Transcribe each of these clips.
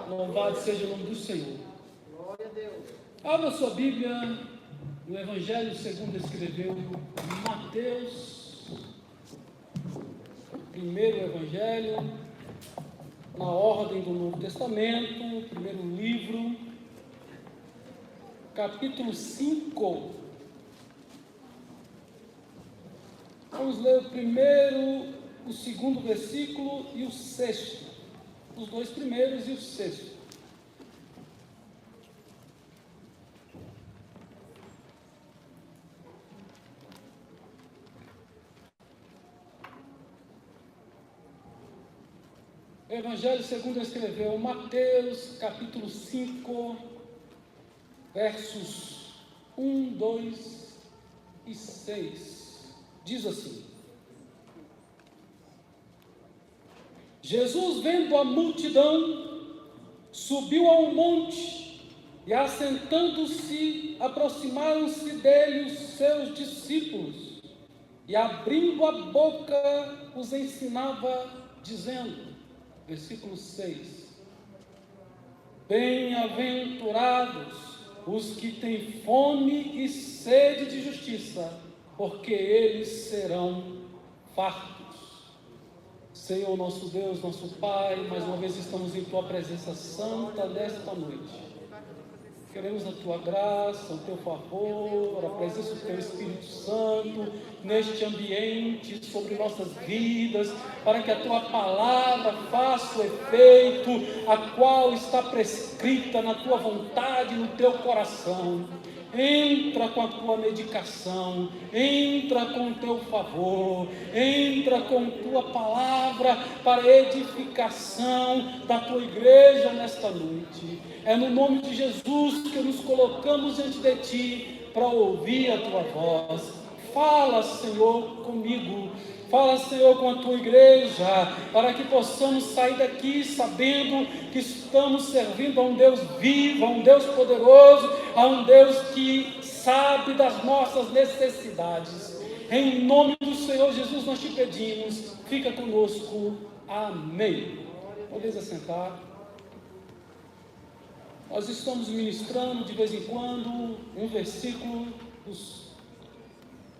Louvado seja o nome do Senhor. Glória a Deus. Abra sua Bíblia no Evangelho segundo escreveu Mateus, primeiro Evangelho, na ordem do Novo Testamento, primeiro livro, capítulo 5. Vamos ler o primeiro, o segundo versículo e o sexto. Os dois primeiros e o sexto. Evangelho segundo escreveu Mateus, capítulo 5, versos 1, 2 e 6. Diz assim: Jesus, vendo a multidão, subiu a um monte, e assentando-se, aproximaram-se dele os seus discípulos, e abrindo a boca, os ensinava, dizendo, versículo 6, bem-aventurados os que têm fome e sede de justiça, porque eles serão fartos. Senhor, nosso Deus, nosso Pai, mais uma vez estamos em Tua presença santa nesta noite. Queremos a Tua graça, o Teu favor, a presença do Teu Espírito Santo neste ambiente, sobre nossas vidas, para que a Tua palavra faça o efeito, a qual está prescrita na Tua vontade, no Teu coração. Entra com a Tua medicação, entra com o Teu favor, entra com Tua palavra para a edificação da Tua igreja nesta noite. É no nome de Jesus que nos colocamos diante de Ti para ouvir a Tua voz. Fala, Senhor, comigo. Fala, Senhor, com a Tua igreja, para que possamos sair daqui sabendo que estamos servindo a um Deus vivo, a um Deus poderoso, a um Deus que sabe das nossas necessidades. Em nome do Senhor Jesus nós Te pedimos, fica conosco. Amém. Podeis assentar. Nós estamos ministrando de vez em quando um versículo dos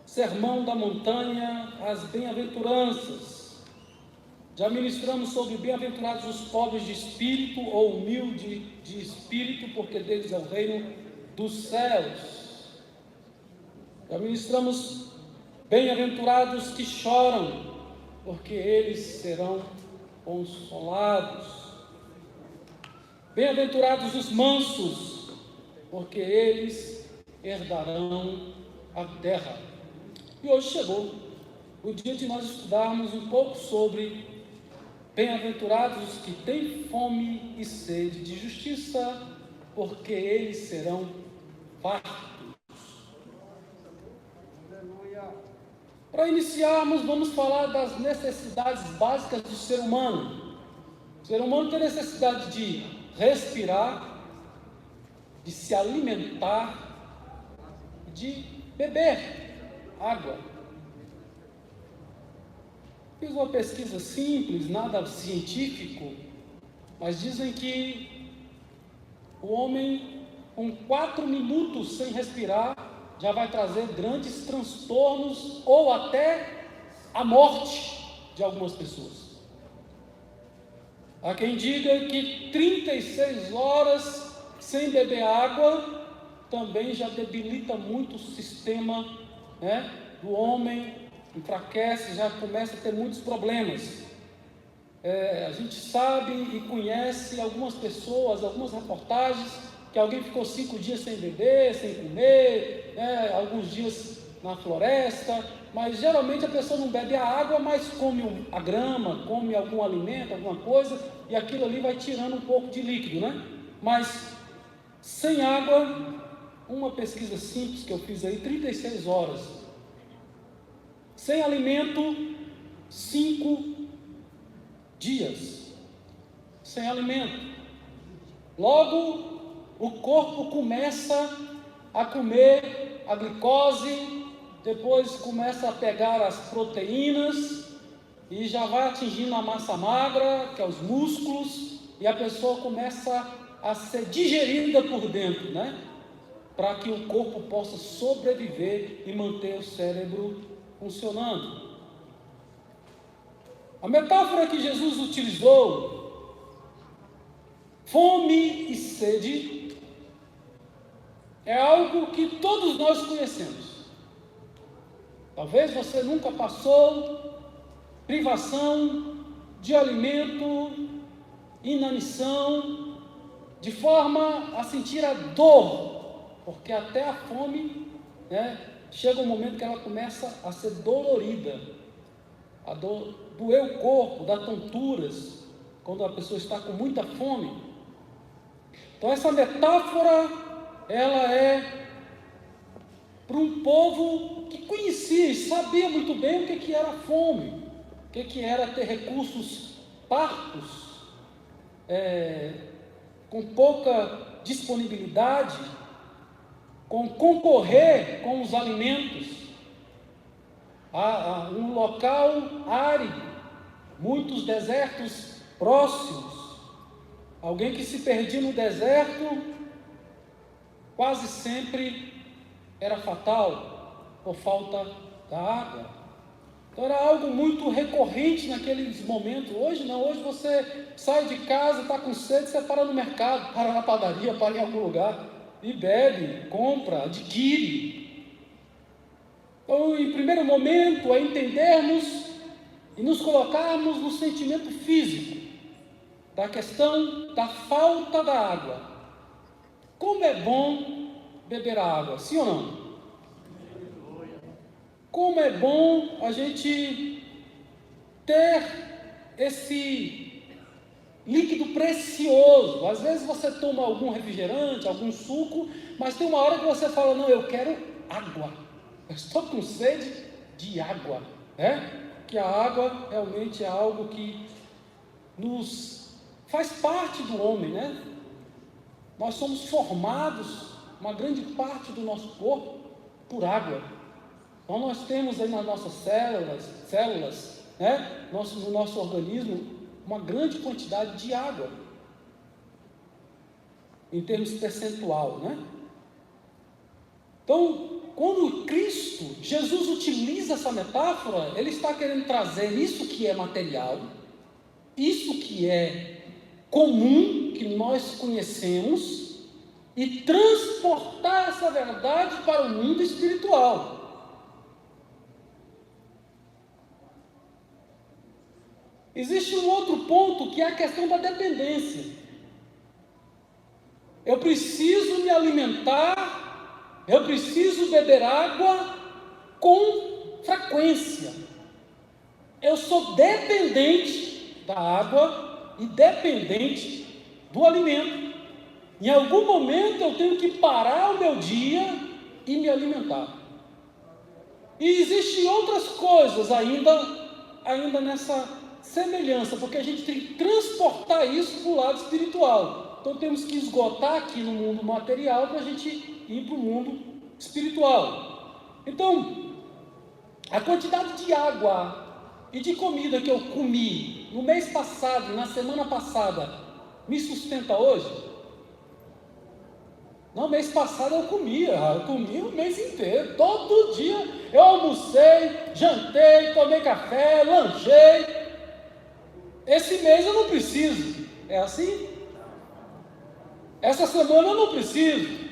Sermão da Montanha, as bem-aventuranças. Já ministramos sobre bem-aventurados os pobres de espírito, ou humildes de espírito, porque deles é o reino dos céus. Já ministramos bem-aventurados que choram, porque eles serão consolados. Bem-aventurados os mansos, porque eles herdarão a terra. E hoje chegou o dia de nós estudarmos um pouco sobre bem-aventurados os que têm fome e sede de justiça, porque eles serão fartos. Para iniciarmos, vamos falar das necessidades básicas do ser humano. O ser humano tem necessidade de respirar, de se alimentar, de beber água. Fiz uma pesquisa simples, nada científico, mas dizem que o homem com 4 minutos sem respirar já vai trazer grandes transtornos ou até a morte de algumas pessoas. Há quem diga que 36 horas sem beber água também já debilita muito o sistema, do homem, enfraquece, já começa a ter muitos problemas. A gente sabe e conhece algumas pessoas, algumas reportagens, que alguém ficou 5 dias sem beber, sem comer, alguns dias na floresta, mas geralmente a pessoa não bebe a água, mas come a grama, come algum alimento, alguma coisa, e aquilo ali vai tirando um pouco de líquido, Mas sem água, uma pesquisa simples que eu fiz aí, 36 horas. Sem alimento, 5 dias. Sem alimento. Logo, o corpo começa a comer a glicose, depois começa a pegar as proteínas, e já vai atingindo a massa magra, que é os músculos, e a pessoa começa a ser digerida por dentro, né? Para que o corpo possa sobreviver e manter o cérebro funcionando. A metáfora que Jesus utilizou, fome e sede, é algo que todos nós conhecemos. Talvez você nunca passou privação de alimento, inanição, de forma a sentir a dor, porque até a fome, né, chega um momento que ela começa a ser dolorida. A dor doer o corpo, dá tonturas, quando a pessoa está com muita fome. Então essa metáfora, ela é para um povo que conhecia e sabia muito bem o que era fome, o que era ter recursos parcos, com pouca disponibilidade, com concorrer com os alimentos, um local árido, muitos desertos próximos, alguém que se perdia no deserto, quase sempre era fatal por falta da água. Então era algo muito recorrente naqueles momentos. Hoje não, hoje você sai de casa, está com sede, você para no mercado, para na padaria, para em algum lugar e bebe, compra, adquire. Então, em primeiro momento, é entendermos e nos colocarmos no sentimento físico da questão da falta da água. Como é bom beber água, sim ou não? Como é bom a gente ter esse líquido precioso. Às vezes você toma algum refrigerante, algum suco, mas tem uma hora que você fala, não, eu quero água. Eu estou com sede de água, né? Que a água realmente é algo que faz parte do homem, né? Nós somos formados, uma grande parte do nosso corpo, por água. Então nós temos aí nas nossas células, né? No nosso organismo, uma grande quantidade de água, em termos percentual, né? Então, quando Jesus utiliza essa metáfora, ele está querendo trazer isso que é material, isso que é comum, que nós conhecemos, e transportar essa verdade para o mundo espiritual. Existe um outro ponto, que é a questão da dependência. Eu preciso me alimentar, eu preciso beber água com frequência. Eu sou dependente da água e dependente do alimento. Em algum momento eu tenho que parar o meu dia e me alimentar. E existem outras coisas ainda nessa semelhança, porque a gente tem que transportar isso para o lado espiritual. Então temos que esgotar aqui no mundo material para a gente ir para o mundo espiritual. Então, a quantidade de água e de comida que eu comi no mês passado, na semana passada, me sustenta hoje? No mês passado eu comi o mês inteiro, todo dia eu almocei, jantei, tomei café, lanchei. Esse mês eu não preciso, é assim? Essa semana eu não preciso.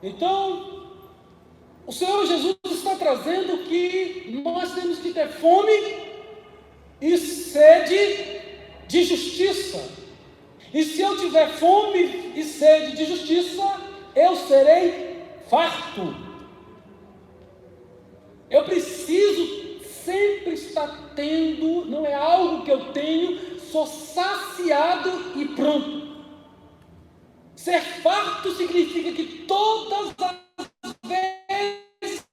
Então, o Senhor Jesus está trazendo que nós temos que ter fome e sede de justiça. E se eu tiver fome e sede de justiça, eu serei farto. Eu preciso sempre estar tendo, não é algo que eu tenho, sou saciado e pronto. Ser farto significa que todas as vezes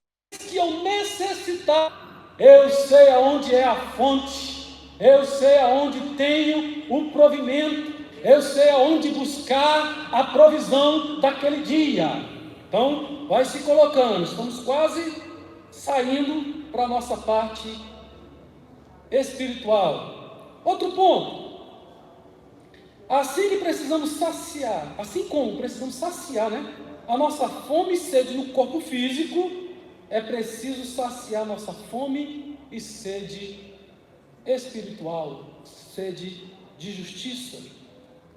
que eu necessitar, eu sei aonde é a fonte, eu sei aonde tenho o provimento, eu sei aonde buscar a provisão daquele dia. Então, vai se colocando, estamos quase saindo para a nossa parte espiritual. Outro ponto, Assim que precisamos saciar, assim como precisamos saciar, a nossa fome e sede no corpo físico, é preciso saciar nossa fome e sede espiritual, sede de justiça,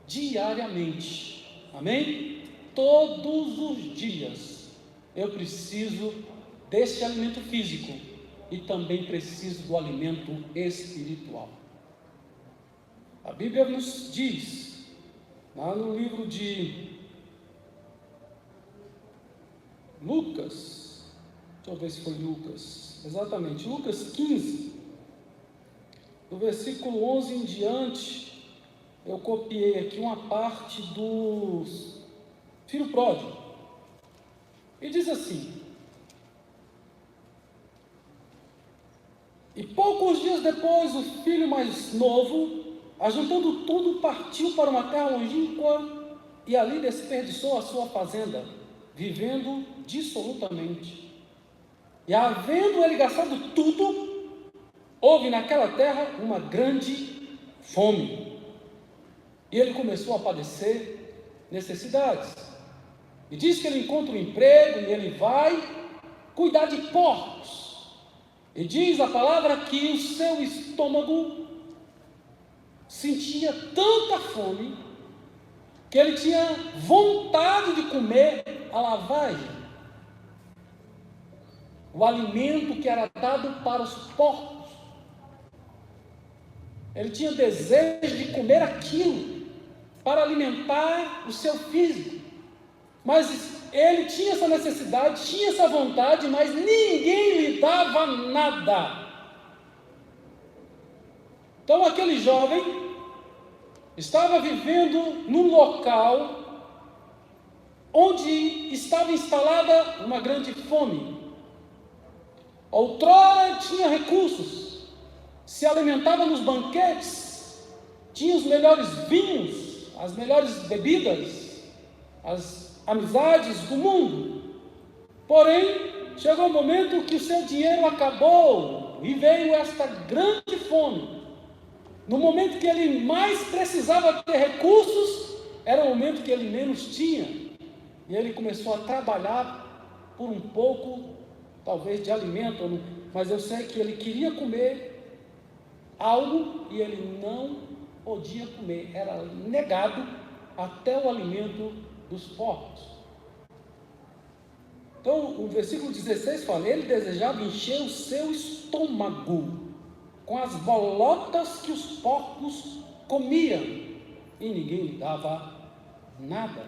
diariamente. Amém? Todos os dias eu preciso deste alimento físico e também preciso do alimento espiritual. A Bíblia nos diz, lá no livro de Lucas, deixa eu ver se foi Lucas, exatamente, Lucas 15, do versículo 11 em diante, eu copiei aqui uma parte do filho pródigo, e diz assim: e poucos dias depois, o filho mais novo, ajuntando tudo, partiu para uma terra longínqua e ali desperdiçou a sua fazenda, vivendo dissolutamente. E havendo ele gastado tudo, houve naquela terra uma grande fome. E ele começou a padecer necessidades. E diz que ele encontra um emprego e ele vai cuidar de porcos. E diz a palavra que o seu estômago sentia tanta fome que ele tinha vontade de comer a lavagem, o alimento que era dado para os porcos. Ele tinha desejo de comer aquilo para alimentar o seu físico, mas ele tinha essa necessidade, tinha essa vontade, mas ninguém lhe dava nada. Então aquele jovem estava vivendo num local onde estava instalada uma grande fome. Outrora tinha recursos, se alimentava nos banquetes, tinha os melhores vinhos, as melhores bebidas, as amizades do mundo. Porém, chegou o momento que o seu dinheiro acabou e veio esta grande fome. No momento que ele mais precisava ter recursos, era o momento que ele menos tinha. E ele começou a trabalhar por um pouco, talvez de alimento, mas eu sei que ele queria comer algo e ele não podia comer. Era negado até o alimento dos porcos. Então, o versículo 16 fala: ele desejava encher o seu estômago com as bolotas que os porcos comiam, e ninguém lhe dava nada.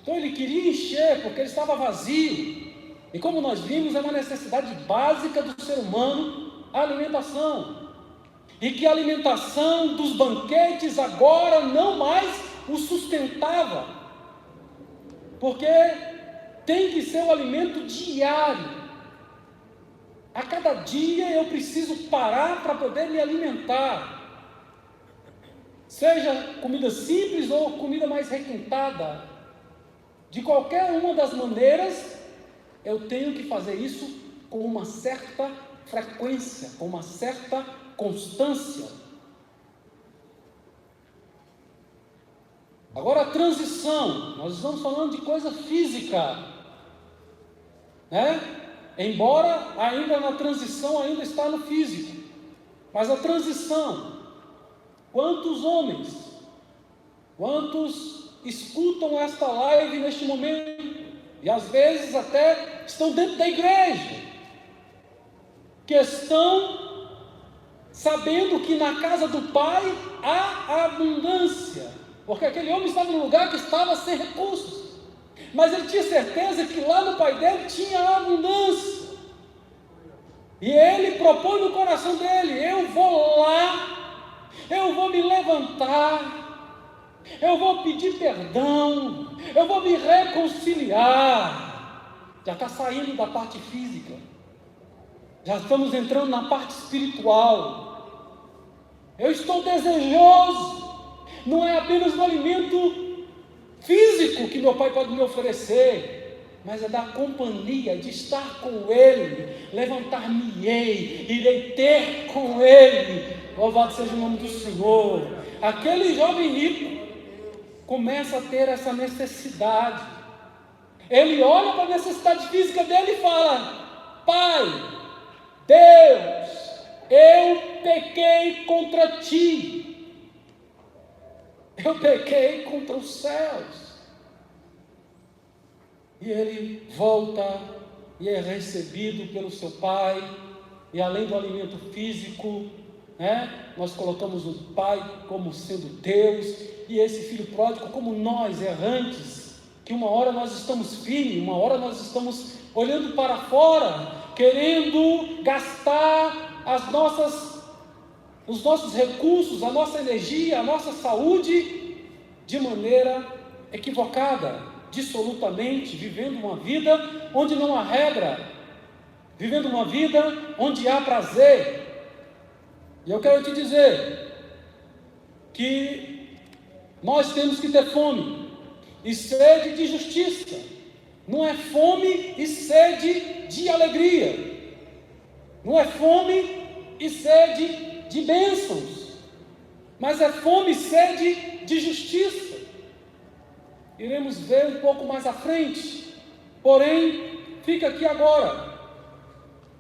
Então ele queria encher, porque ele estava vazio, e como nós vimos, é uma necessidade básica do ser humano, a alimentação, e que a alimentação dos banquetes agora não mais o sustentava, porque tem que ser um alimento diário. A cada dia eu preciso parar para poder me alimentar, seja comida simples ou comida mais requintada. De qualquer uma das maneiras, eu tenho que fazer isso com uma certa frequência, com uma certa constância. Agora a transição, nós estamos falando de coisa física, Embora ainda na transição ainda está no físico, mas a transição, quantos homens, quantos escutam esta live neste momento, e às vezes até estão dentro da igreja, que estão sabendo que na casa do Pai há abundância, porque aquele homem estava num lugar que estava sem recursos, mas ele tinha certeza que lá no pai dele tinha abundância, e ele propõe no coração dele: eu vou lá, eu vou me levantar, eu vou pedir perdão, eu vou me reconciliar. Já está saindo da parte física, já estamos entrando na parte espiritual. Eu estou desejoso, não é apenas um alimento físico que meu Pai pode me oferecer, mas é da companhia, de estar com Ele. Levantar-me-ei, irei ter com Ele. Louvado seja o nome do Senhor. Aquele jovem rico começa a ter essa necessidade. Ele olha para a necessidade física dele e fala: Pai, Deus, eu pequei contra ti, eu pequei contra os céus. E ele volta e é recebido pelo seu pai, e além do alimento físico, nós colocamos o pai como sendo Deus, e esse filho pródigo como nós, errantes, que uma hora nós estamos firmes, uma hora nós estamos olhando para fora, querendo gastar os nossos recursos, a nossa energia, a nossa saúde, de maneira equivocada, dissolutamente, vivendo uma vida onde não há regra, vivendo uma vida onde há prazer. E eu quero te dizer que nós temos que ter fome e sede de justiça. Não é fome e sede de alegria, não é fome e sede de bênçãos, mas é fome e sede de justiça. Iremos ver um pouco mais à frente, porém, fica aqui agora.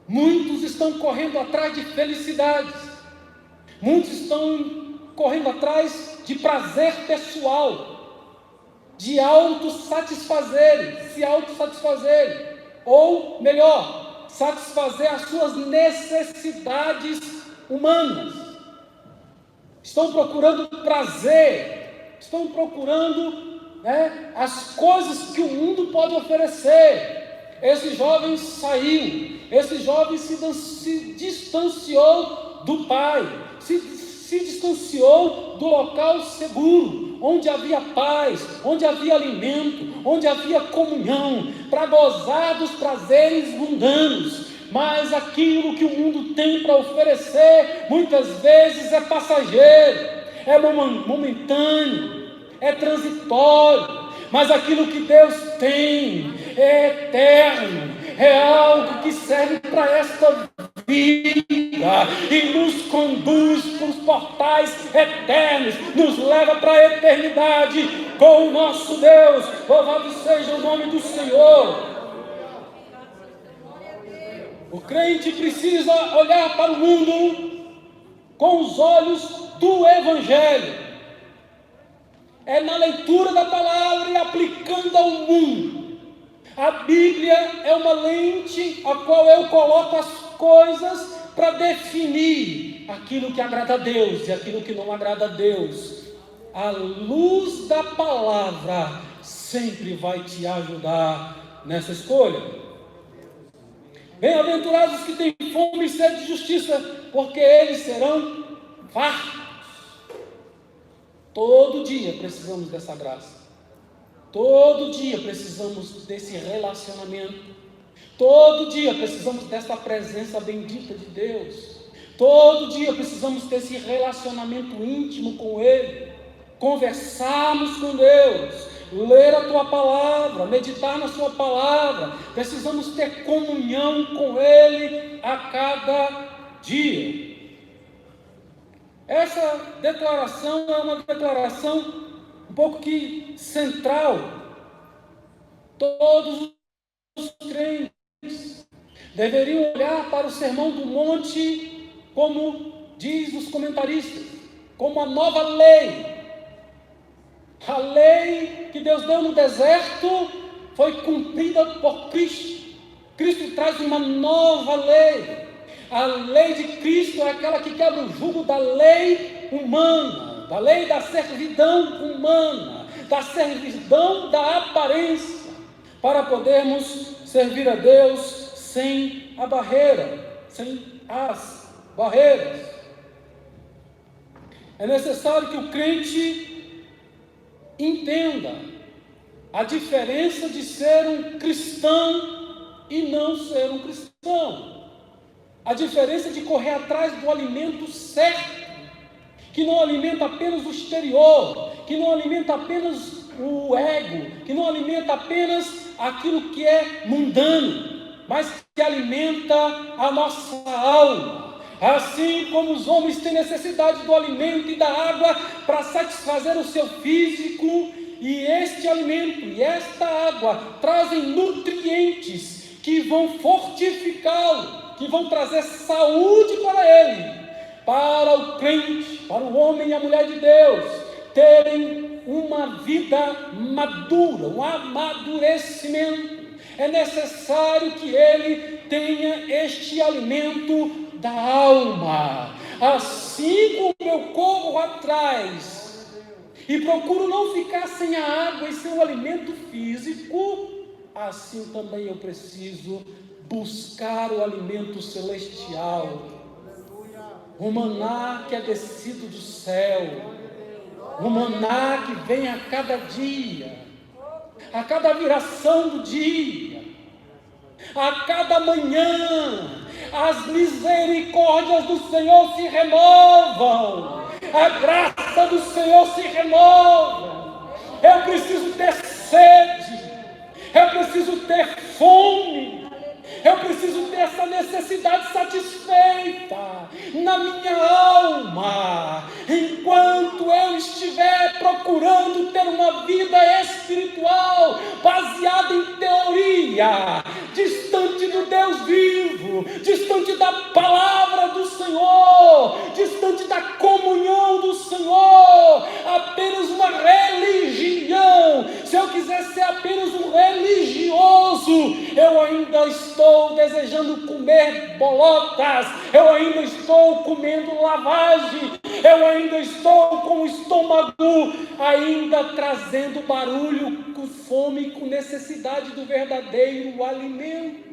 Muitos estão correndo atrás de felicidades, muitos estão correndo atrás de prazer pessoal, de se autossatisfazerem, ou melhor, satisfazer as suas necessidades humanas. Estão procurando prazer, estão procurando as coisas que o mundo pode oferecer. Esse jovem saiu, esse jovem se distanciou do pai, se distanciou do local seguro, onde havia paz, onde havia alimento, onde havia comunhão, para gozar dos prazeres mundanos. Mas aquilo que o mundo tem para oferecer, muitas vezes é passageiro, é momentâneo, é transitório, mas aquilo que Deus tem é eterno, é algo que serve para esta vida e nos conduz para os portais eternos, nos leva para a eternidade com o nosso Deus. Louvado seja o nome do Senhor. O crente precisa olhar para o mundo com os olhos do Evangelho. É na leitura da palavra e aplicando ao mundo. A Bíblia é uma lente a qual eu coloco as coisas para definir aquilo que agrada a Deus e aquilo que não agrada a Deus. A luz da palavra sempre vai te ajudar nessa escolha. Bem-aventurados os que têm fome e sede de justiça, porque eles serão fartos. Todo dia precisamos dessa graça, todo dia precisamos desse relacionamento, todo dia precisamos dessa presença bendita de Deus, todo dia precisamos ter esse relacionamento íntimo com Ele, conversarmos com Deus, ler a Tua Palavra, meditar na Sua Palavra. Precisamos ter comunhão com Ele a cada dia. Essa declaração é uma declaração um pouco que central. Todos os crentes deveriam olhar para o Sermão do Monte, como diz os comentaristas, como a nova lei. A lei que Deus deu no deserto foi cumprida por Cristo. Cristo traz uma nova lei. A lei de Cristo é aquela que quebra o jugo da lei humana, da lei da servidão humana, da servidão da aparência, para podermos servir a Deus sem a barreira, sem as barreiras. É necessário que o crente entenda a diferença de ser um cristão e não ser um cristão. A diferença de correr atrás do alimento certo, que não alimenta apenas o exterior, que não alimenta apenas o ego, que não alimenta apenas aquilo que é mundano, mas que alimenta a nossa alma. Assim como os homens têm necessidade do alimento e da água para satisfazer o seu físico, e este alimento e esta água trazem nutrientes que vão fortificá-lo, que vão trazer saúde para ele, para o crente, para o homem e a mulher de Deus, terem uma vida madura, um amadurecimento. É necessário que ele tenha este alimento da alma. Assim como eu corro atrás e procuro não ficar sem a água e sem o alimento físico, assim também eu preciso buscar o alimento celestial, o maná que é descido do céu, o maná que vem a cada dia, a cada viração do dia, a cada manhã. As misericórdias do Senhor se renovam, a graça do Senhor se renova. Eu preciso ter sede, eu preciso ter fome, eu preciso ter essa necessidade satisfeita na minha alma, enquanto eu estiver procurando ter uma vida espiritual baseada em teoria, distante do Deus vivo, distante da palavra do Senhor, distante da comunhão do Senhor, apenas uma religião. Se eu quiser ser apenas um religioso, eu ainda estou desejando comer bolotas, eu ainda estou comendo lavagem, eu ainda estou com o estômago ainda trazendo barulho, com fome, com necessidade do verdadeiro alimento.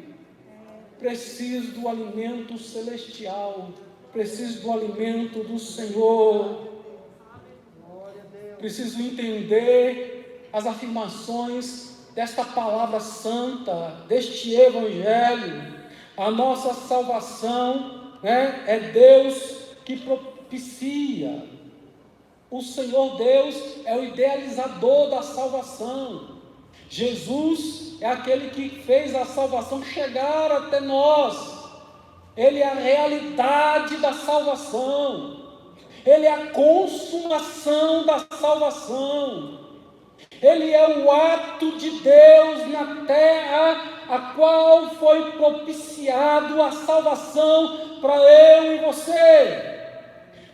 Preciso do alimento celestial, preciso do alimento do Senhor. Preciso entender as afirmações desta palavra santa, deste evangelho. A nossa salvação, é Deus que propicia. O Senhor Deus é o idealizador da salvação. Jesus é aquele que fez a salvação chegar até nós. Ele é a realidade da salvação. Ele é a consumação da salvação. Ele é o ato de Deus na terra, a qual foi propiciado a salvação para eu e você.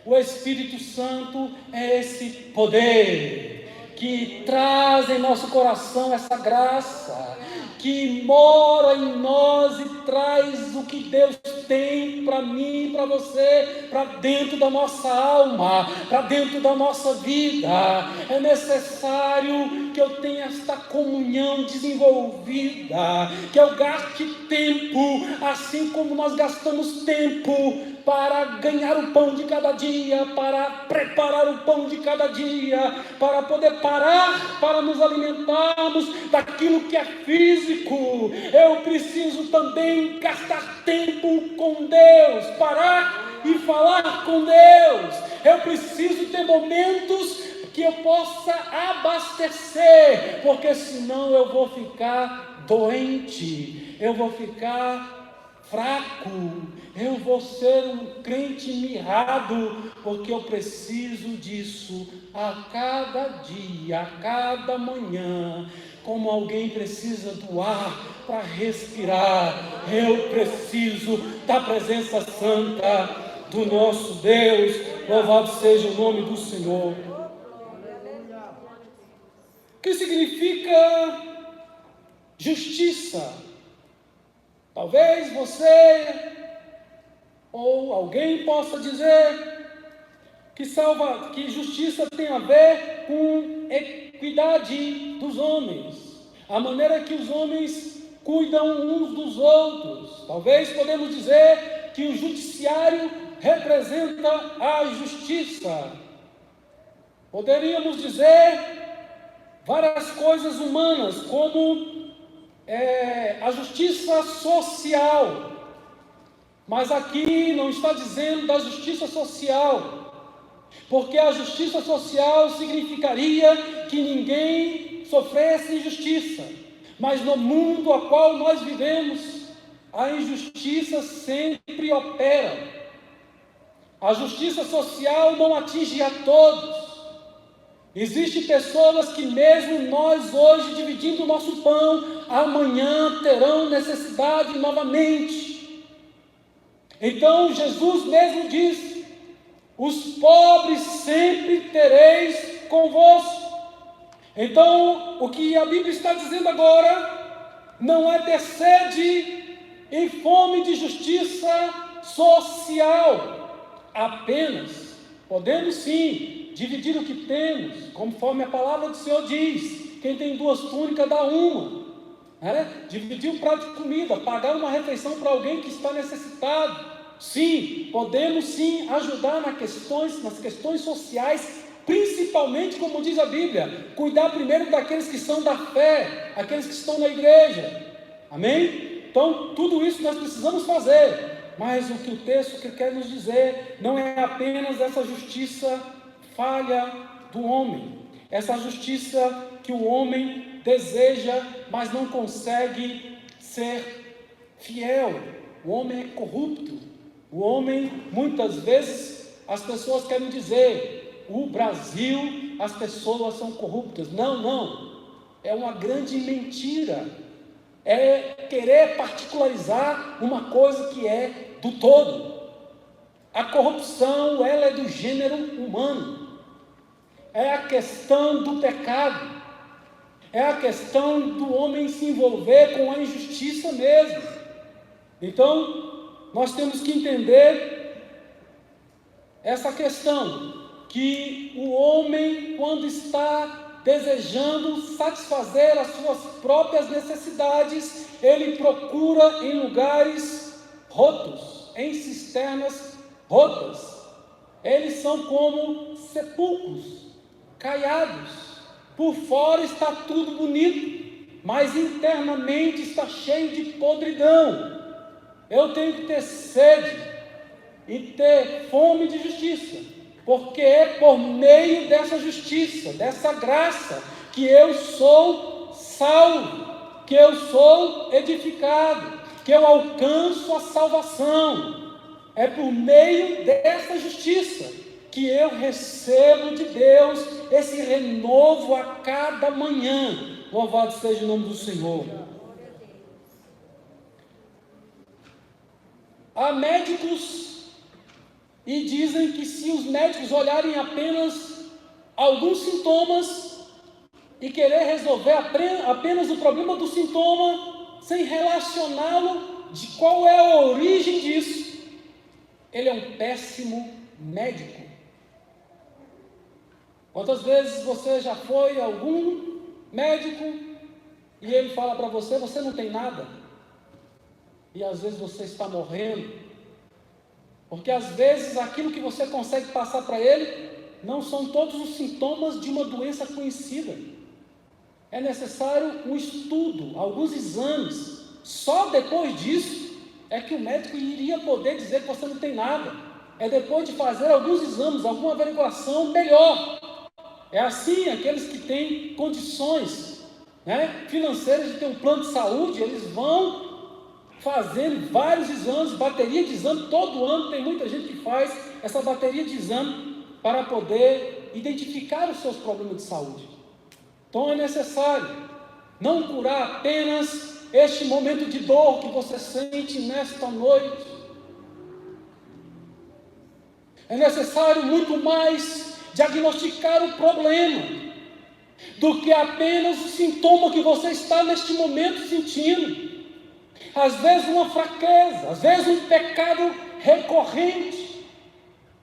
O Espírito Santo é esse poder que traz em nosso coração essa graça, que mora em nós e traz o que Deus tem para mim, para você, para dentro da nossa alma, para dentro da nossa vida. É necessário que eu tenha esta comunhão desenvolvida, que eu gaste tempo, assim como nós gastamos tempo para ganhar o pão de cada dia, para preparar o pão de cada dia, para poder parar, para nos alimentarmos daquilo que é físico. Eu preciso também gastar tempo com Deus, parar e falar com Deus. Eu preciso ter momentos que eu possa abastecer, porque senão eu vou ficar doente, eu vou ficar fraco, eu vou ser um crente mirrado, porque eu preciso disso a cada dia, a cada manhã. Como alguém precisa do ar para respirar, eu preciso da presença santa do nosso Deus. Louvado seja o nome do Senhor. O que significa justiça? Talvez você ou alguém possa dizer que justiça tem a ver com equidade dos homens, a maneira que os homens cuidam uns dos outros. Talvez podemos dizer que o judiciário representa a justiça. Poderíamos dizer várias coisas humanas, como a justiça social, mas aqui não está dizendo da justiça social, porque a justiça social significaria que ninguém sofresse injustiça, mas no mundo a qual nós vivemos, a injustiça sempre opera. A justiça social não atinge a todos. Existem pessoas que mesmo nós hoje dividindo o nosso pão, amanhã terão necessidade novamente. Então Jesus mesmo disse: os pobres sempre tereis convosco. Então o que a Bíblia está dizendo agora não é ter sede e fome de justiça social apenas. Podemos sim dividir o que temos, conforme a palavra do Senhor diz: quem tem 2 túnicas dá uma, dividir um prato de comida, pagar uma refeição para alguém que está necessitado. Sim, podemos sim ajudar nas questões sociais, principalmente, como diz a Bíblia, cuidar primeiro daqueles que são da fé, aqueles que estão na igreja. Amém? Então tudo isso nós precisamos fazer. Mas o que o texto quer nos dizer não é apenas essa justiça falha do homem, essa justiça que o homem deseja, mas não consegue ser fiel. O homem é corrupto. O homem, muitas vezes, as pessoas querem dizer: o Brasil, as pessoas são corruptas. Não, é uma grande mentira. É querer particularizar uma coisa que é do todo. A corrupção, ela é do gênero humano. É a questão do pecado. É a questão do homem se envolver com a injustiça mesmo. Então, nós temos que entender essa questão, que o homem, quando está desejando satisfazer as suas próprias necessidades, ele procura em lugares rotos, em cisternas rotas. Eles são como sepulcros caiados. Por fora está tudo bonito, mas internamente está cheio de podridão. Eu tenho que ter sede e ter fome de justiça, porque é por meio dessa justiça, dessa graça, que eu sou salvo, que eu sou edificado, que eu alcanço a salvação. É por meio dessa justiça que eu recebo de Deus esse renovo a cada manhã. Louvado seja o nome do Senhor. Há médicos e dizem que se os médicos olharem apenas alguns sintomas e querer resolver apenas o problema do sintoma, sem relacioná-lo de qual é a origem disso, ele é um péssimo médico. Quantas vezes você já foi a algum médico e ele fala para você: você não tem nada? E às vezes você está morrendo, porque às vezes aquilo que você consegue passar para ele não são todos os sintomas de uma doença conhecida. É necessário um estudo, alguns exames. Só depois disso é que o médico iria poder dizer que você não tem nada. É depois de fazer alguns exames, alguma averiguação melhor. É assim, aqueles que têm condições financeiras de ter um plano de saúde, eles vão fazendo vários exames, bateria de exame, todo ano tem muita gente que faz essa bateria de exame para poder identificar os seus problemas de saúde. Então é necessário não curar apenas este momento de dor que você sente nesta noite. É necessário muito mais diagnosticar o problema do que apenas o sintoma que você está neste momento sentindo. Às vezes uma fraqueza, às vezes um pecado recorrente,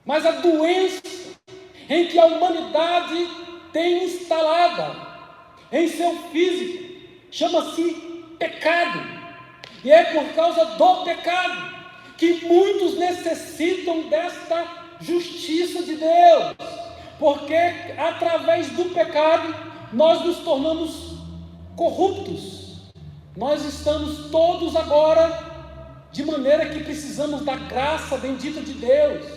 mas a doença em que a humanidade tem instalada em seu físico chama-se pecado, e é por causa do pecado que muitos necessitam desta justiça de Deus, porque através do pecado nós nos tornamos corruptos. Nós estamos todos agora de maneira que precisamos da graça bendita de Deus.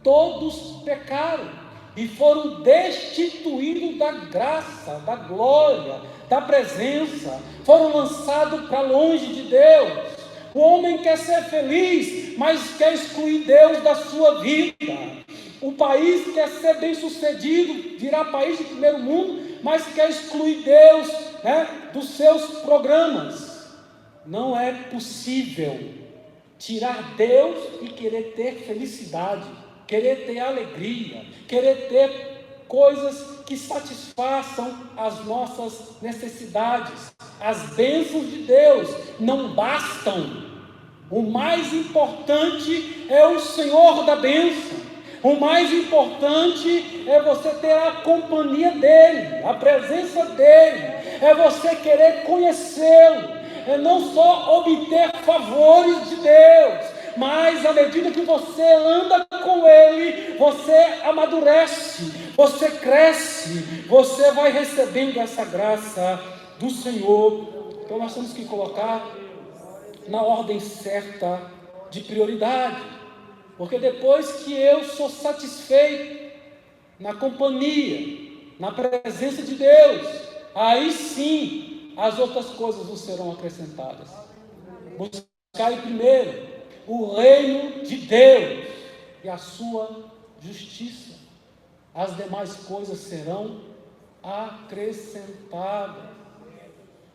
Todos pecaram e foram destituídos da graça, da glória, da presença, foram lançados para longe de Deus. O homem quer ser feliz, mas quer excluir Deus da sua vida. O país quer ser bem sucedido, virar país de primeiro mundo, mas quer excluir Deus, dos seus programas. Não é possível tirar Deus e querer ter felicidade, querer ter alegria, querer ter coisas que satisfaçam as nossas necessidades. As bênçãos de Deus não bastam. O mais importante é o Senhor da bênção. O mais importante é você ter a companhia dEle, a presença dEle, é você querer conhecê-lo, é não só obter favores de Deus, mas à medida que você anda com Ele, você amadurece, você cresce, você vai recebendo essa graça do Senhor. Então nós temos que colocar na ordem certa de prioridade. Porque depois que eu sou satisfeito na companhia, na presença de Deus, aí sim as outras coisas nos serão acrescentadas. Buscai primeiro o reino de Deus e a sua justiça. As demais coisas serão acrescentadas.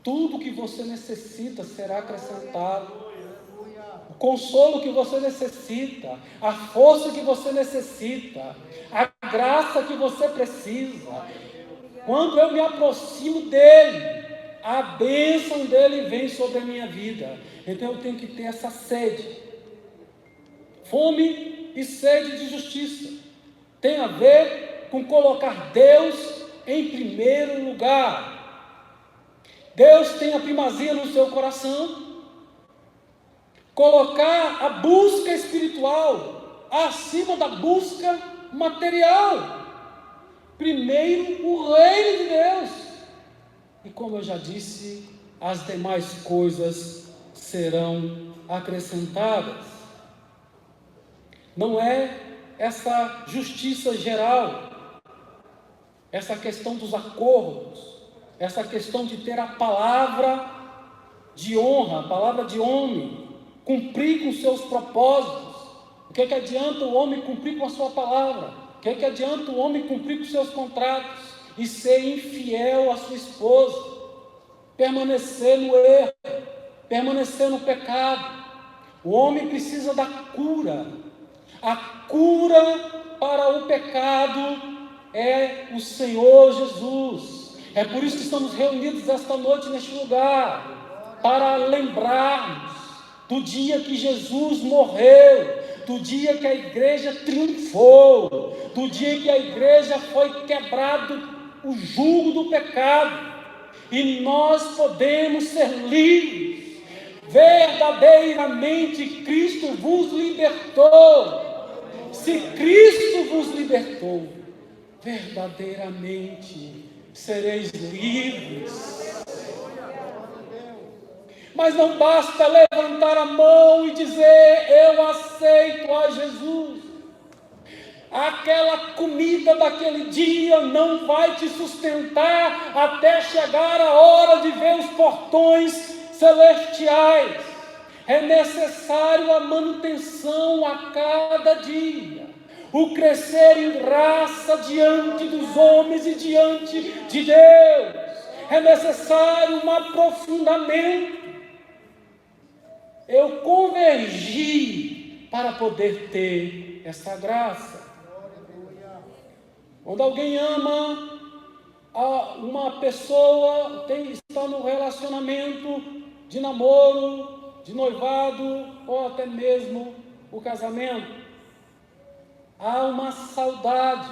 Tudo que você necessita será acrescentado. O consolo que você necessita, a força que você necessita, a graça que você precisa. Quando eu me aproximo dEle, a bênção dEle vem sobre a minha vida. Então eu tenho que ter essa sede, fome e sede de justiça. Tem a ver com colocar Deus em primeiro lugar. Deus tem a primazia no seu coração. Colocar a busca espiritual acima da busca material. Primeiro o reino de Deus. E como eu já disse, as demais coisas serão acrescentadas. Não é essa justiça geral, essa questão dos acordos, essa questão de ter a palavra de honra, a palavra de homem, cumprir com seus propósitos. O que adianta o homem cumprir com a sua palavra? O que adianta o homem cumprir com seus contratos e ser infiel à sua esposa, permanecer no erro, permanecer no pecado? O homem precisa da cura. A cura para o pecado é o Senhor Jesus. É por isso que estamos reunidos esta noite neste lugar, para lembrarmos do dia que Jesus morreu, do dia que a igreja triunfou, do dia que a igreja foi quebrado o jugo do pecado, e nós podemos ser livres. Verdadeiramente Cristo vos libertou. Se Cristo vos libertou, verdadeiramente sereis livres. Mas não basta levantar a mão e dizer: eu aceito a Jesus. Aquela comida daquele dia não vai te sustentar até chegar a hora de ver os portões celestiais. É necessário a manutenção a cada dia, o crescer em graça diante dos homens e diante de Deus. É necessário um aprofundamento. Eu convergi para poder ter essa graça. Quando alguém ama uma pessoa, está no relacionamento de namoro, de noivado ou até mesmo o casamento, há uma saudade,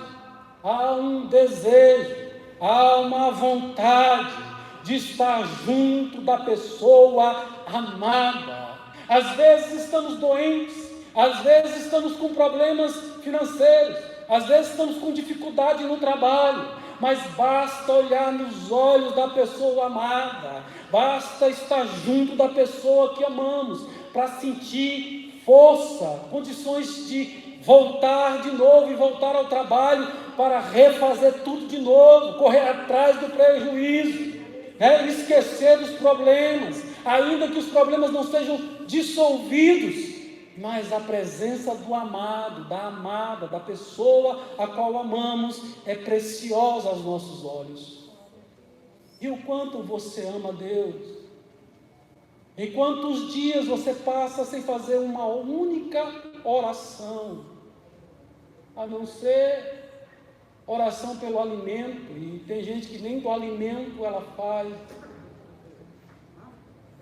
há um desejo, há uma vontade de estar junto da pessoa amada. Às vezes estamos doentes, às vezes estamos com problemas financeiros, às vezes estamos com dificuldade no trabalho, mas basta olhar nos olhos da pessoa amada, basta estar junto da pessoa que amamos, para sentir força, condições de voltar de novo e voltar ao trabalho, para refazer tudo de novo, correr atrás do prejuízo, esquecer dos problemas, ainda que os problemas não sejam dissolvidos, mas a presença do amado, da amada, da pessoa a qual amamos é preciosa aos nossos olhos. E o quanto você ama Deus? Em quantos dias você passa sem fazer uma única oração, a não ser oração pelo alimento, e tem gente que nem do alimento ela faz.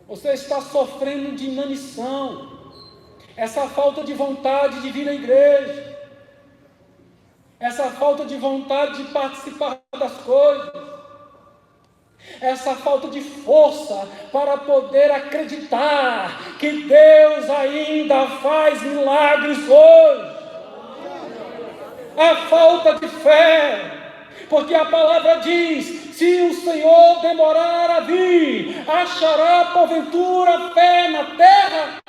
Você está sofrendo de inanição, essa falta de vontade de vir à igreja, essa falta de vontade de participar das coisas, essa falta de força para poder acreditar que Deus ainda faz milagres hoje, a falta de fé, porque a palavra diz: se o Senhor demorar a vir, achará porventura fé na terra?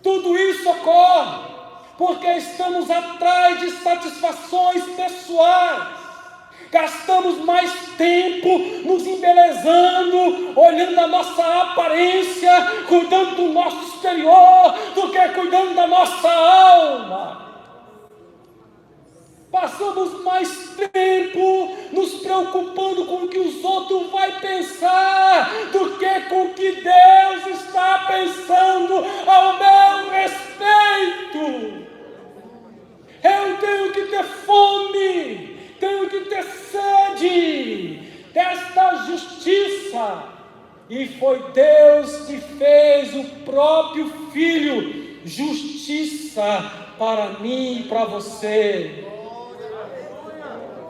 Tudo isso ocorre porque estamos atrás de satisfações pessoais. Gastamos mais tempo nos embelezando, olhando a nossa aparência, cuidando do nosso exterior, do que cuidando da nossa alma. Passamos mais tempo nos preocupando com o que os outros vão pensar, do que com o que Deus está pensando ao meu respeito. Eu tenho que ter fome, tenho que ter sede desta justiça. E foi Deus que fez o próprio Filho justiça para mim e para você.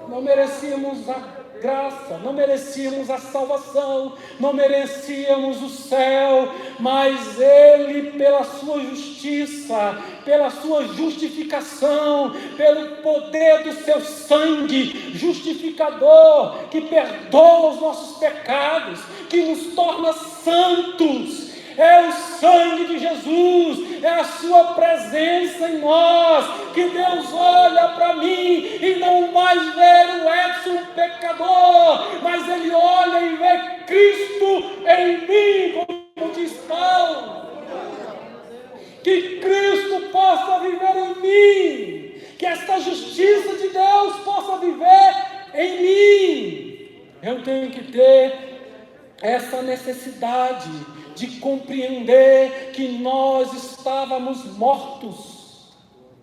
Não merecíamos a graça, não merecíamos a salvação, não merecíamos o céu, mas Ele, pela sua justiça, pela sua justificação, pelo poder do seu sangue justificador, que perdoa os nossos pecados, que nos torna santos, é o sangue de Jesus, é a sua presença em nós, que Deus olha para mim e não mais vê o Edson pecador, mas Ele olha e vê Cristo em mim, como diz Paulo. Que Cristo possa viver em mim, que esta justiça de Deus possa viver em mim. Eu tenho que ter essa necessidade de compreender que nós estávamos mortos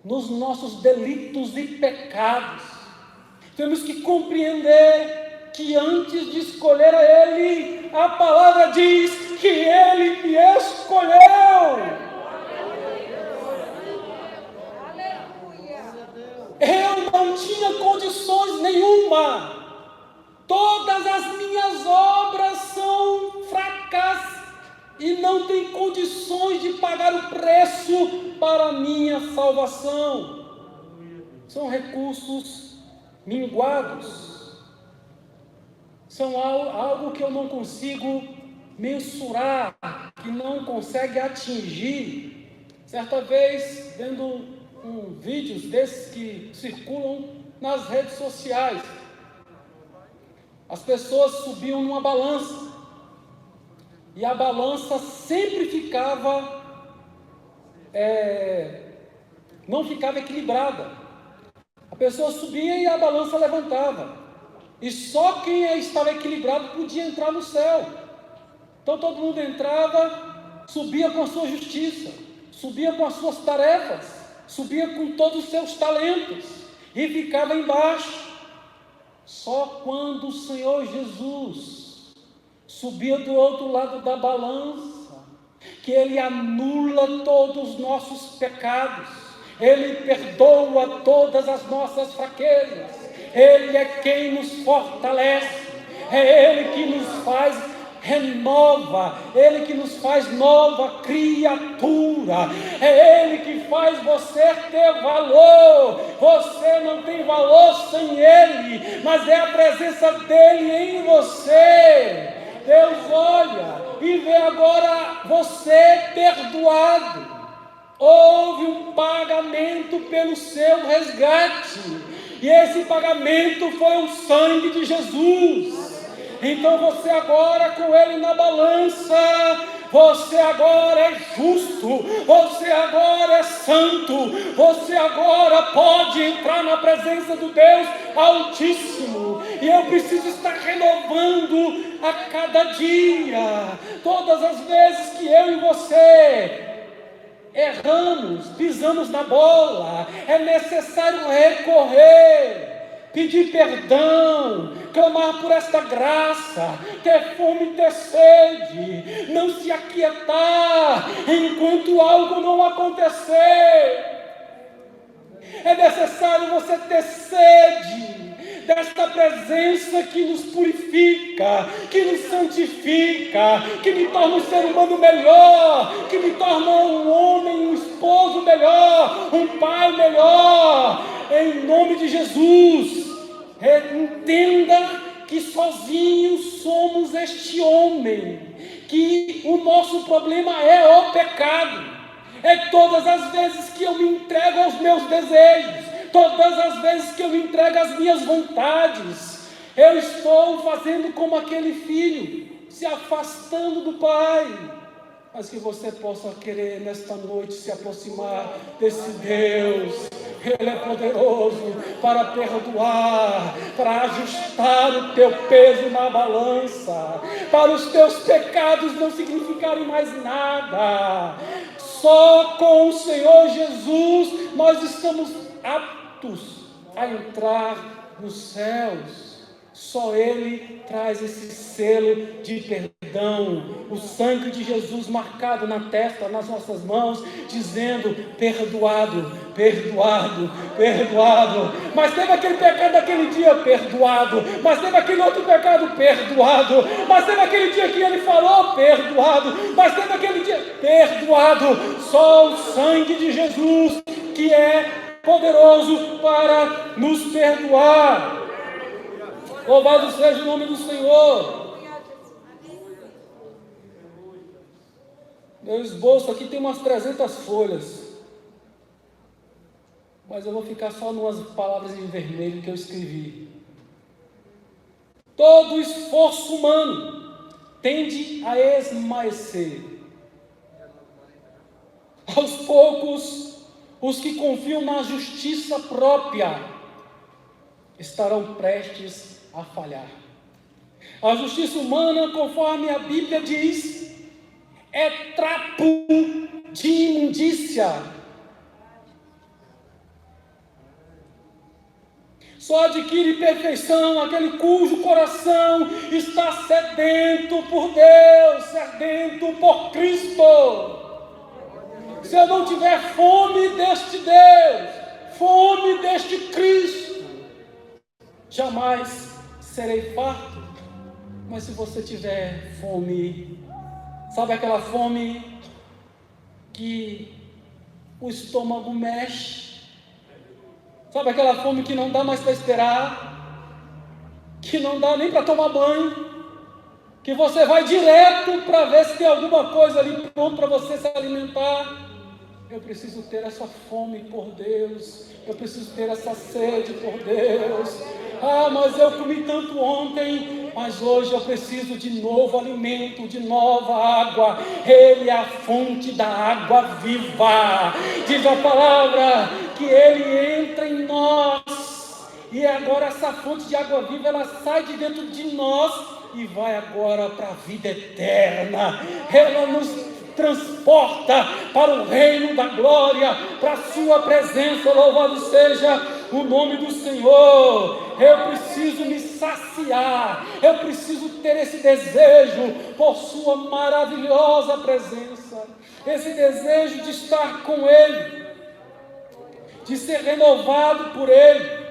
nos nossos delitos e pecados. Temos que compreender que antes de escolher a Ele, a palavra diz que Ele me escolheu. Eu não tinha condições nenhuma. Todas as minhas obras são fracassadas e não tem condições de pagar o preço para a minha salvação. São recursos minguados, são algo que eu não consigo mensurar, que não consegue atingir. Certa vez, vendo vídeos desses que circulam nas redes sociais, as pessoas subiam numa balança, e a balança sempre ficava, não ficava equilibrada. A pessoa subia e a balança levantava. E só quem estava equilibrado podia entrar no céu. Então todo mundo entrava, subia com a sua justiça, subia com as suas tarefas, subia com todos os seus talentos e ficava embaixo. Só quando o Senhor Jesus subia do outro lado da balança, que Ele anula todos os nossos pecados, Ele perdoa todas as nossas fraquezas, Ele é quem nos fortalece, é Ele que nos faz renova, Ele que nos faz nova criatura, é Ele que faz você ter valor. Você não tem valor sem Ele, mas é a presença dEle em você. Deus olha e vê agora você perdoado. Houve um pagamento pelo seu resgate, e esse pagamento foi o sangue de Jesus. Então você agora, com Ele na balança, você agora é justo, justo, você agora é santo, você agora pode entrar na presença do Deus Altíssimo. E eu preciso estar renovando a cada dia. Todas as vezes que eu e você erramos, pisamos na bola, é necessário recorrer, pedir perdão, clamar por esta graça, ter fome e ter sede, não se aquietar enquanto algo não acontecer. É necessário você ter sede desta presença que nos purifica, que nos santifica, que me torna um ser humano melhor, que me torna um homem, um esposo melhor, um pai melhor, em nome de Jesus. Entenda que sozinhos somos este homem, que o nosso problema é o pecado. É todas as vezes que eu me entrego aos meus desejos, todas as vezes que eu me entrego às minhas vontades, eu estou fazendo como aquele filho, se afastando do pai. Mas que você possa querer nesta noite se aproximar desse Deus. Ele é poderoso para perdoar, para ajustar o teu peso na balança, para os teus pecados não significarem mais nada. Só com o Senhor Jesus nós estamos aptos a entrar nos céus. Só Ele traz esse selo de perdão, o sangue de Jesus marcado na testa, nas nossas mãos, dizendo: perdoado, perdoado, perdoado. Mas teve aquele pecado daquele dia, perdoado. Mas teve aquele outro pecado, perdoado. Mas teve aquele dia que ele falou, perdoado. Mas teve aquele dia, perdoado. Só o sangue de Jesus que é poderoso para nos perdoar. Louvado seja o nome do Senhor. Meu esboço aqui tem umas 300 folhas, mas eu vou ficar só numas palavras em vermelho que eu escrevi. Todo esforço humano tende a esmaecer. Aos poucos, os que confiam na justiça própria estarão prestes a falhar. A justiça humana, conforme a Bíblia diz, é trapo de imundícia. Só adquire perfeição aquele cujo coração está sedento por Deus, sedento por Cristo. Se eu não tiver fome deste Deus, fome deste Cristo, jamais serei farto. Mas se você tiver fome, sabe aquela fome que o estômago mexe? Sabe aquela fome que não dá mais para esperar? Que não dá nem para tomar banho? Que você vai direto para ver se tem alguma coisa ali pronto para você se alimentar? Eu preciso ter essa fome por Deus. Eu preciso ter essa sede por Deus. Ah, mas eu comi tanto ontem, mas hoje eu preciso de novo alimento, de nova água. Ele é a fonte da água viva. Diz a palavra que Ele entra em nós. E agora essa fonte de água viva, ela sai de dentro de nós e vai agora para a vida eterna. Ela nos transporta para o reino da glória, para a sua presença. Louvado seja o nome do Senhor. Eu preciso me saciar, eu preciso ter esse desejo por sua maravilhosa presença, esse desejo de estar com Ele, de ser renovado por Ele.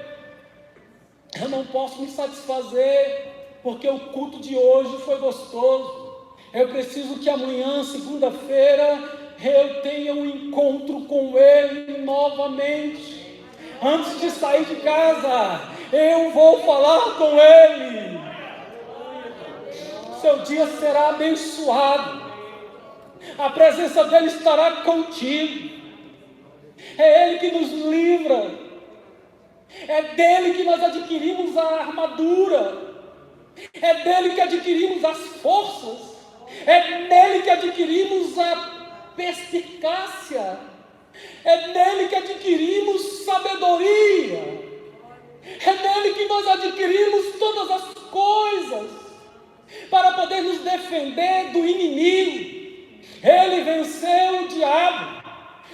Eu não posso me satisfazer porque o culto de hoje foi gostoso. Eu preciso que amanhã, segunda-feira, eu tenha um encontro com Ele novamente. Antes de sair de casa, eu vou falar com Ele. Seu dia será abençoado. A presença dEle estará contigo. É Ele que nos livra. É dEle que nós adquirimos a armadura. É dEle que adquirimos as forças. É nele que adquirimos perspicácia, é nele que adquirimos sabedoria, é nele que nós adquirimos todas as coisas, para poder nos defender do inimigo. Ele venceu o diabo,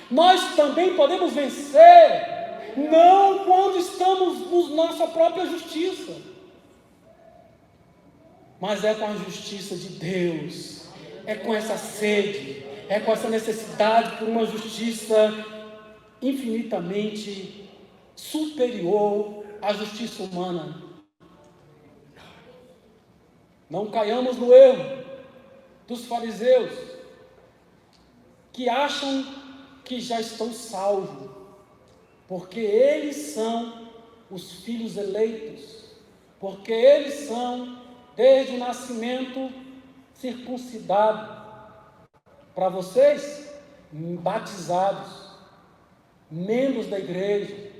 nós também podemos vencer, não quando estamos na nossa própria justiça, mas é com a justiça de Deus, é com essa sede, é com essa necessidade por uma justiça infinitamente superior à justiça humana. Não caiamos no erro dos fariseus, que acham que já estão salvos, porque eles são os filhos eleitos, porque eles são, desde o nascimento, circuncidados. Para vocês, batizados, membros da igreja,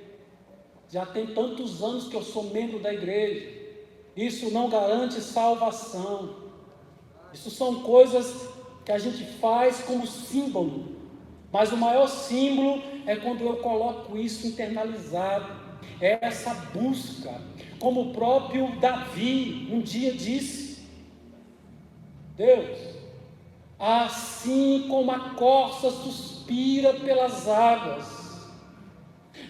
já tem tantos anos que eu sou membro da igreja, isso não garante salvação. Isso são coisas que a gente faz como símbolo, mas o maior símbolo é quando eu coloco isso internalizado, é essa busca, como o próprio Davi um dia disse: Deus, assim como a corça suspira pelas águas,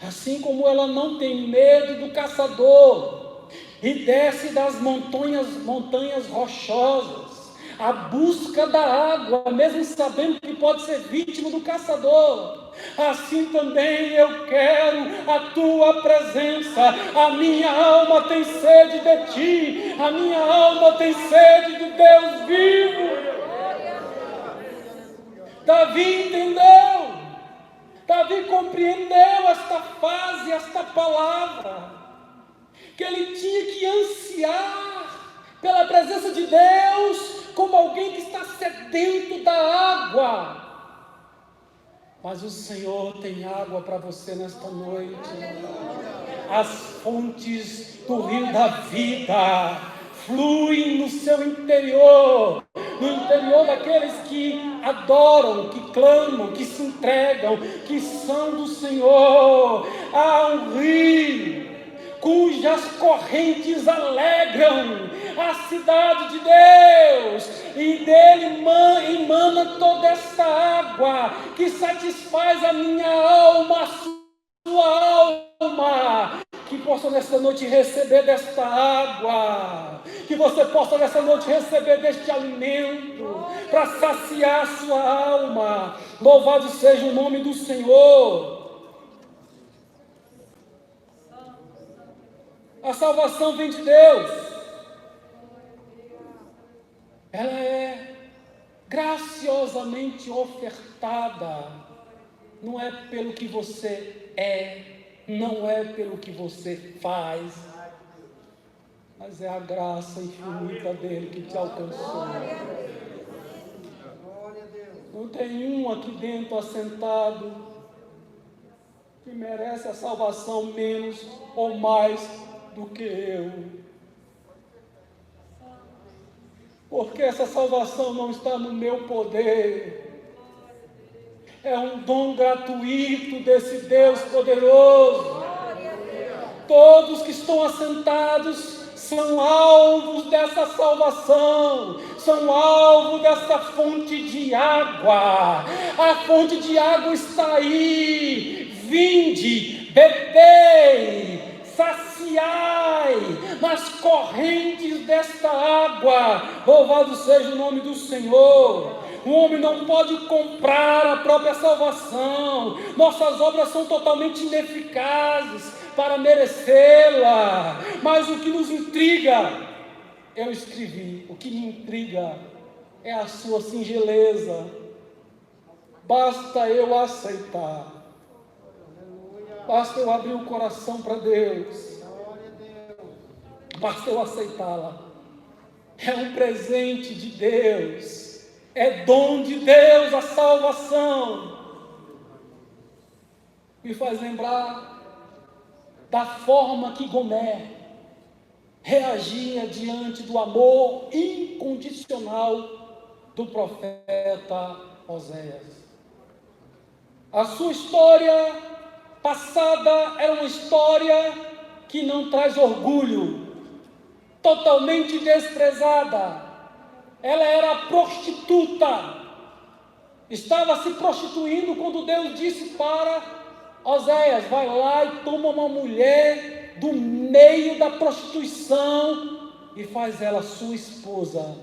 assim como ela não tem medo do caçador e desce das montanhas rochosas, a busca da água, mesmo sabendo que pode ser vítima do caçador, assim também eu quero a tua presença. A minha alma tem sede de ti, a minha alma tem sede do Deus vivo. Davi entendeu, Davi compreendeu esta fase, esta palavra, que ele tinha que ansiar pela presença de Deus, como alguém que está sedento da água. Mas o Senhor tem água para você nesta noite. As fontes do rio da vida fluem no seu interior, no interior daqueles que adoram, que clamam, que se entregam, que são do Senhor. Há um rio cujas correntes alegram a cidade de Deus, e dele emana toda essa água que satisfaz a minha alma, a sua alma. Que possa nesta noite receber desta água, que você possa nesta noite receber deste alimento, para saciar a sua alma. Louvado seja o nome do Senhor. A salvação vem de Deus, ela é graciosamente ofertada, não é pelo que você é, não é pelo que você faz, mas é a graça infinita dele que te alcançou. Não tem um aqui dentro assentado que merece a salvação menos ou mais do que eu, porque essa salvação não está no meu poder, é um dom gratuito desse Deus poderoso. Todos que estão assentados são alvos dessa salvação, são alvo dessa fonte de água. A fonte de água está aí, vinde, bebei, saciai nas correntes desta água. Louvado seja o nome do Senhor. O homem não pode comprar a própria salvação. Nossas obras são totalmente ineficazes para merecê-la. Mas o que nos intriga, eu escrevi, o que me intriga é a sua singeleza. Basta eu aceitar, basta eu abrir o coração para Deus, basta eu aceitá-la. É um presente de Deus, é dom de Deus a salvação. Me faz lembrar da forma que Gomer reagia diante do amor incondicional do profeta Oséias. A sua história passada era uma história que não traz orgulho, totalmente desprezada. Ela era prostituta, estava se prostituindo quando Deus disse para Oséias: vai lá e toma uma mulher do meio da prostituição e faz ela sua esposa.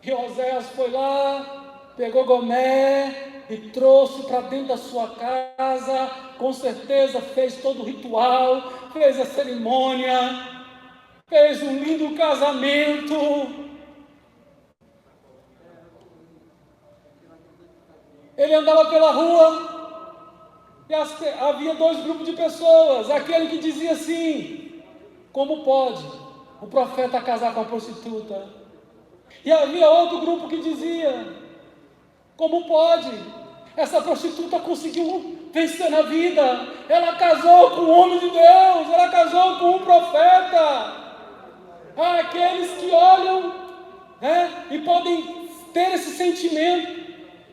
E Oséias foi lá, pegou Gomer e trouxe para dentro da sua casa, com certeza fez todo o ritual, fez a cerimônia, fez um lindo casamento. Ele andava pela rua e havia dois grupos de pessoas. Aquele que dizia assim: como pode o profeta casar com a prostituta? E havia outro grupo que dizia: como pode? Essa prostituta conseguiu vencer na vida. Ela casou com um homem de Deus, ela casou com um profeta. Há aqueles que olham e podem ter esse sentimento,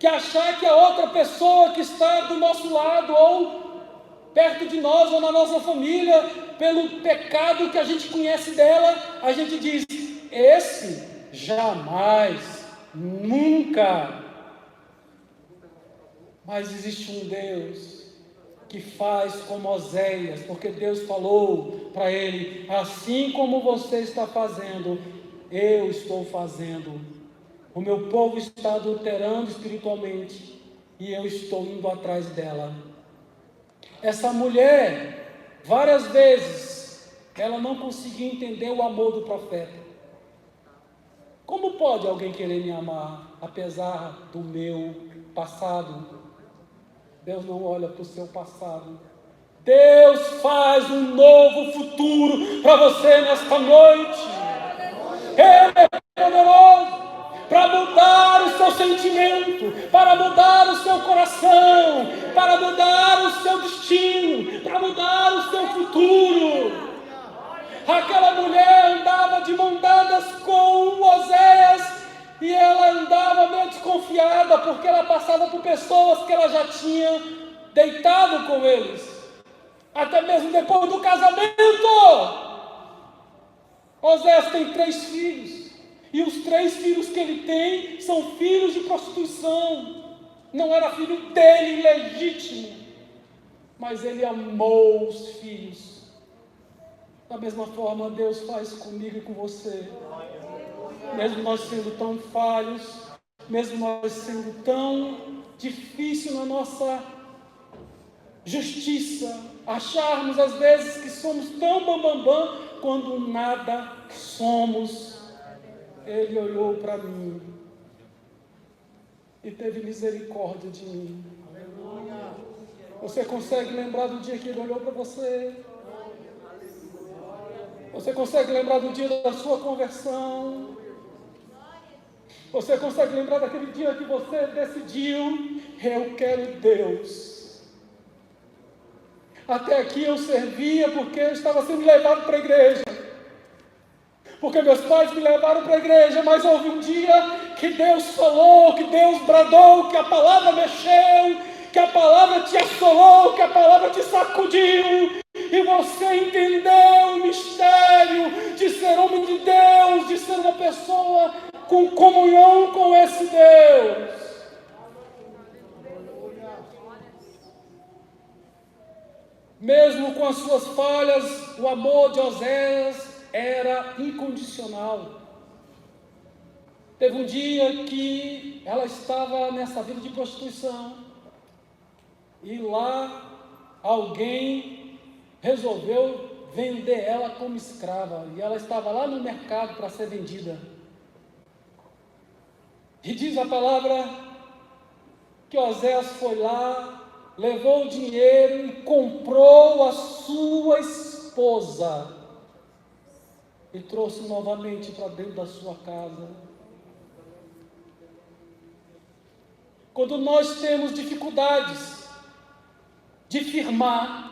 que achar que a outra pessoa que está do nosso lado, ou perto de nós, ou na nossa família, pelo pecado que a gente conhece dela, a gente diz: esse jamais, nunca. Mas existe um Deus que faz como Oséias, porque Deus falou para ele: assim como você está fazendo, eu estou fazendo. O meu povo está adulterando espiritualmente e eu estou indo atrás dela. Essa mulher, várias vezes, ela não conseguia entender o amor do profeta. Como pode alguém querer me amar, apesar do meu passado? Deus não olha para o seu passado. Deus faz um novo futuro para você nesta noite. Ele é poderoso para mudar o seu sentimento, para mudar o seu coração, para mudar o seu destino, para mudar o seu futuro. Aquela mulher andava de mão dadas com Oséias e ela andava meio desconfiada, porque ela passava por pessoas que ela já tinha deitado com eles, até mesmo depois do casamento. Oséias tem 3 filhos, e os 3 filhos que ele tem são filhos de prostituição. Não era filho dele legítimo, mas ele amou os filhos. Da mesma forma, Deus faz comigo e com você. Mesmo nós sendo tão falhos, mesmo nós sendo tão difícil na nossa justiça, acharmos às vezes que somos tão bambambam, quando nada somos, Ele olhou para mim e teve misericórdia de mim. Você consegue lembrar do dia que Ele olhou para você? Você consegue lembrar do dia da sua conversão? Você consegue lembrar daquele dia que você decidiu: eu quero Deus. Até aqui eu servia porque eu estava sendo levado para a igreja, porque meus pais me levaram para a igreja, mas houve um dia que Deus falou, que Deus bradou, que a palavra mexeu, que a palavra te assolou, que a palavra te sacudiu, e você entendeu o mistério de ser homem de Deus, de ser uma pessoa com comunhão com esse Deus. Mesmo com as suas falhas, o amor de Oséias era incondicional. Teve um dia que ela estava nessa vida de prostituição, e lá alguém resolveu vender ela como escrava, e ela estava lá no mercado para ser vendida. E diz a palavra que Oséias foi lá, levou o dinheiro e comprou a sua esposa e trouxe novamente para dentro da sua casa. Quando nós temos dificuldades de firmar,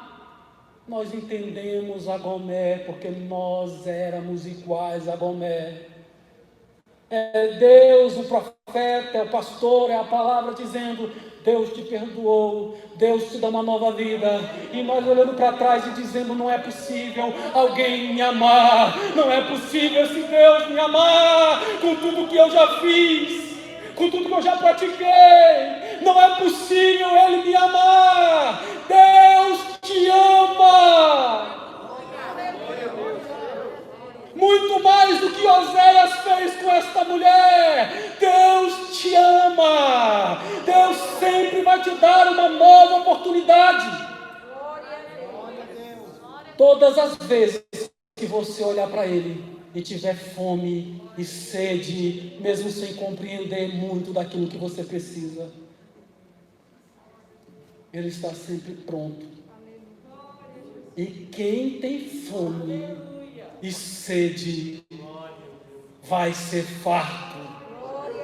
nós entendemos a Gomer, porque nós éramos iguais a Gomer. É Deus, o profeta profeta, é o pastor, é a palavra dizendo: Deus te perdoou, Deus te dá uma nova vida. E nós olhando para trás e dizendo: não é possível alguém me amar, não é possível esse Deus me amar, com tudo que eu já fiz, com tudo que eu já pratiquei, não é possível Ele me amar. Deus te ama. Muito mais do que Oséias fez com esta mulher. Deus te ama. Deus sempre vai te dar uma nova oportunidade. Todas as vezes que você olhar para Ele e tiver fome e sede, mesmo sem compreender muito daquilo que você precisa, Ele está sempre pronto. E quem tem fome e sede vai ser farto,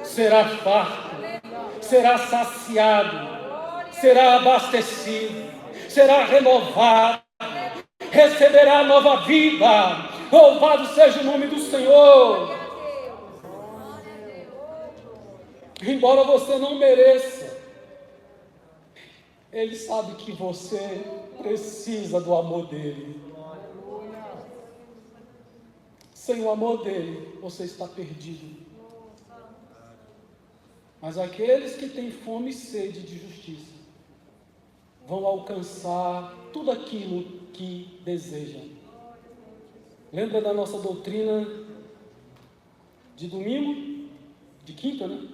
será farto, será saciado, será abastecido, será renovado, receberá nova vida. Louvado seja o nome do Senhor. Embora você não mereça, Ele sabe que você precisa do amor dEle. Sem o amor dEle, você está perdido. Mas aqueles que têm fome e sede de justiça vão alcançar tudo aquilo que desejam. Lembra da nossa doutrina de domingo? De quinta, né?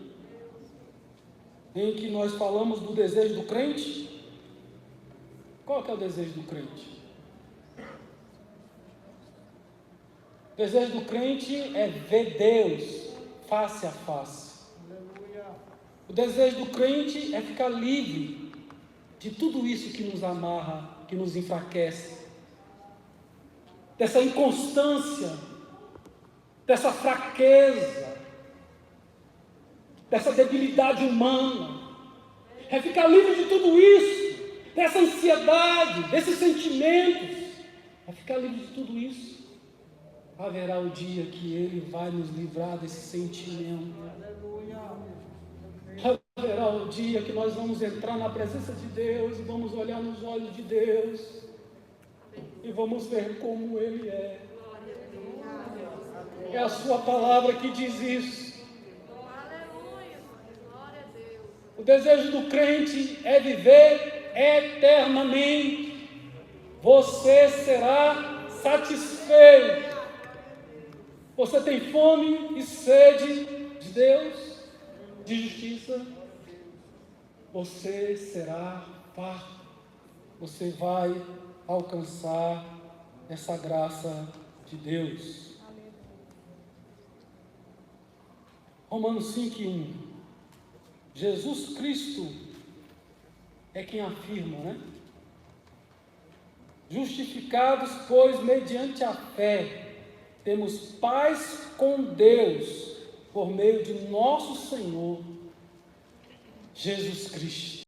Em que nós falamos do desejo do crente. Qual que é o desejo do crente? O desejo do crente é ver Deus face a face. O desejo do crente é ficar livre de tudo isso que nos amarra, que nos enfraquece, dessa inconstância, dessa fraqueza, dessa debilidade humana. É ficar livre de tudo isso, dessa ansiedade, desses sentimentos. É ficar livre de tudo isso. Haverá o dia que Ele vai nos livrar desse sentimento. Haverá o dia que nós vamos entrar na presença de Deus e vamos olhar nos olhos de Deus e vamos ver como Ele é. É a sua palavra que diz isso. O desejo do crente é viver eternamente. Você será satisfeito. Você tem fome e sede de Deus, de justiça. Você será farto. Você vai alcançar essa graça de Deus. Romanos 5:1. Jesus Cristo é quem afirma, né? Justificados, pois, mediante a fé, temos paz com Deus, por meio de nosso Senhor, Jesus Cristo.